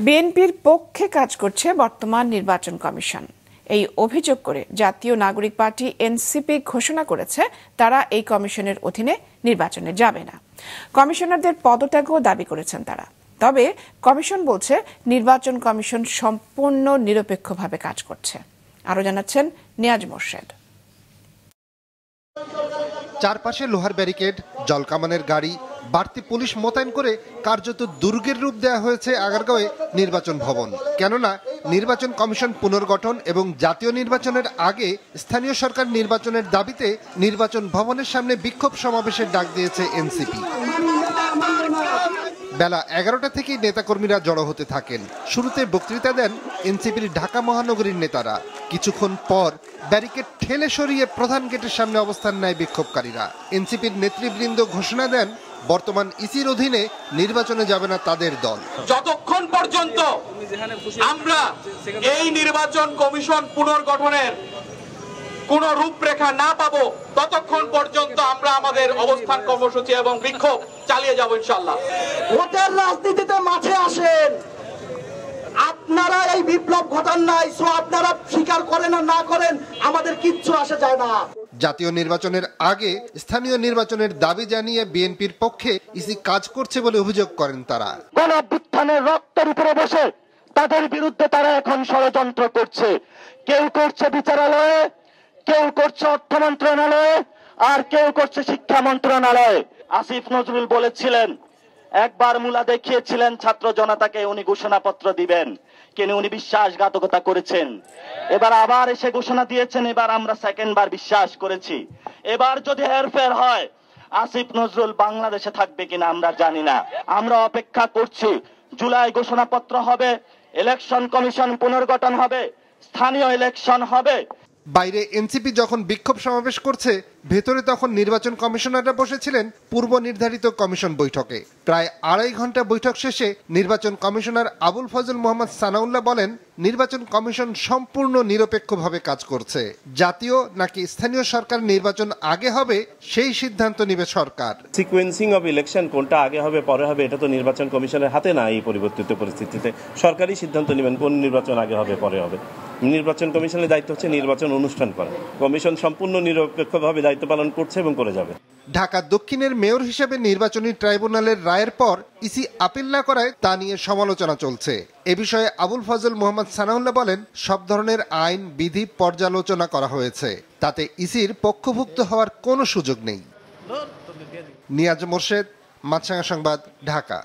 বিএনপির পক্ষে কাজ করছে বর্তমান নির্বাচন কমিশন। এই অভিযোগ করে জাতীয় নাগরিক পার্টি এনসিপি ঘোষণা করেছে তারা এই কমিশনের অধীনে নির্বাচনে যাবে না। কমিশনারদের পদত্যাগও দাবি করেছেন তারা। তবে কমিশন বলছে নির্বাচন কমিশন সম্পূর্ণ নিরপেক্ষভাবে কাজ করছে। আরো জানাচ্ছেন নিয়াজ মোর্শেদ। চারপাশে লোহার ব্যারিকেড, জলকামানের গাড়ি, বাড়তি পুলিশ মোতায়েন করে কার্যত দুর্গের রূপ দেওয়া হয়েছে আগারগাঁওয়ে নির্বাচন ভবন। কেননা নির্বাচন কমিশন পুনর্গঠন এবং জাতীয় নির্বাচনের আগে স্থানীয় সরকার নির্বাচনের দাবিতে নির্বাচন ভবনের সামনে বিক্ষোভ সমাবেশের ডাক দিয়েছে এনসিপি। বেলা 11টা থেকেই নেতাকর্মীরা জড়ো হতে থাকেন। শুরুতে বক্তৃতা দেন এনসিপির ঢাকা মহানগরীর নেতারা। কিছুক্ষণ পর ব্যারিকেড ঠেলে সরিয়ে প্রধান গেটের সামনে অবস্থান নেয় বিক্ষোভকারীরা। এনসিপির নেতৃবৃন্দ ঘোষণা দেন বর্তমান ইসির অধীনে নির্বাচনে যাবে না তাদের দল। যতক্ষণ পর্যন্ত আমরা এই নির্বাচন কমিশন পুনর্গঠনের কোন রূপরেখা না পাবো ততক্ষণ পর্যন্ত আমরা আমাদের অবস্থান কর্মসূচি এবং বিক্ষোভ চালিয়ে যাব ইনশাআল্লাহ। ভোটের রাজনীতিতে মাঠে আসেন, আপনারা এই বিপ্লব ঘটান নাই, সো আপনারা স্বীকার করেন আর না করেন আমাদের কিচ্ছু আসে যায় না। জাতীয় নির্বাচনের আগে স্থানীয় নির্বাচনের দাবি জানিয়ে বিএনপির পক্ষে ইসি কাজ করছে বলে অভিযোগ করেন তারা। গণঅভ্যুত্থানের রক্তের উপরে বসে তাদের বিরুদ্ধে তারা এখন ষড়যন্ত্র করছে। কেউ করছে বিচারালয়ে, কেউ করছে অর্থ মন্ত্রণালয়ে, আর কেউ করছে শিক্ষা মন্ত্রণালয়ে। আসিফ নজরুল বলেছিলেন, একবার মুলা দেখিয়েছিলেন ছাত্র জনতাকে উনি ঘোষণাপত্র দিবেন, কিন্তু উনি বিশ্বাসঘাতকতা করেছেন। এবার আবার এসে ঘোষণা দিয়েছেন, এবার আমরা সেকেন্ডবার বিশ্বাস করেছি। এবার যদি হেরফের হয় আসিফ নজরুল বাংলাদেশে থাকবে কিনা আমরা জানি না। আমরা অপেক্ষা করছি। জুলাই ঘোষণাপত্র হবে, ইলেকশন কমিশন পুনর্গঠন হবে, স্থানীয় ইলেকশন হবে। বাইরে এনসিপি যখন বিক্ষোভ সমাবেশ করছে, ভেতরে তখন নির্বাচন কমিশনাররা বসেছিলেন পূর্ব নির্ধারিত কমিশন বৈঠকে। প্রায় 2.5 ঘন্টা বৈঠক শেষে নির্বাচন কমিশনার আবুল ফজল মোহাম্মদ সানাউল্লাহ বলেন, নির্বাচন কমিশন সম্পূর্ণ নিরপেক্ষভাবে কাজ করছে। জাতীয় নাকি স্থানীয় সরকার নির্বাচন আগে হবে সেই সিদ্ধান্ত নেবে সরকার। সিকোয়েন্সিং অফ ইলেকশন কোনটা আগে হবে পরে হবে এটা তো নির্বাচন কমিশনের হাতে না। এই পরিবর্তিত পরিস্থিতিতে সরকারই সিদ্ধান্ত নেবেন কোন নির্বাচন আগে হবে পরে হবে। নির্বাচন কমিশনের দায়িত্ব হচ্ছে নির্বাচন অনুষ্ঠান করা। কমিশন সম্পূর্ণ নিরপেক্ষভাবে দায়িত্ব পালন করছে এবং করে যাবে। ঢাকা দক্ষিণের মেয়র হিসেবে নির্বাচনী ট্রাইব্যুনালের রায়ের পর ইসি আপিল না করায় তা নিয়ে সমালোচনা চলছে। এ বিষয়ে আবুল ফজল মোহাম্মদ সানাউল্লাহ বলেন, সব ধরনের আইন বিধি পর্যালোচনা করা হয়েছে, তাতে ইসির পক্ষভুক্ত হওয়ার কোনো সুযোগ নেই। নিয়াজ মোর্শেদ, মাছরাঙা সংবাদ, ঢাকা।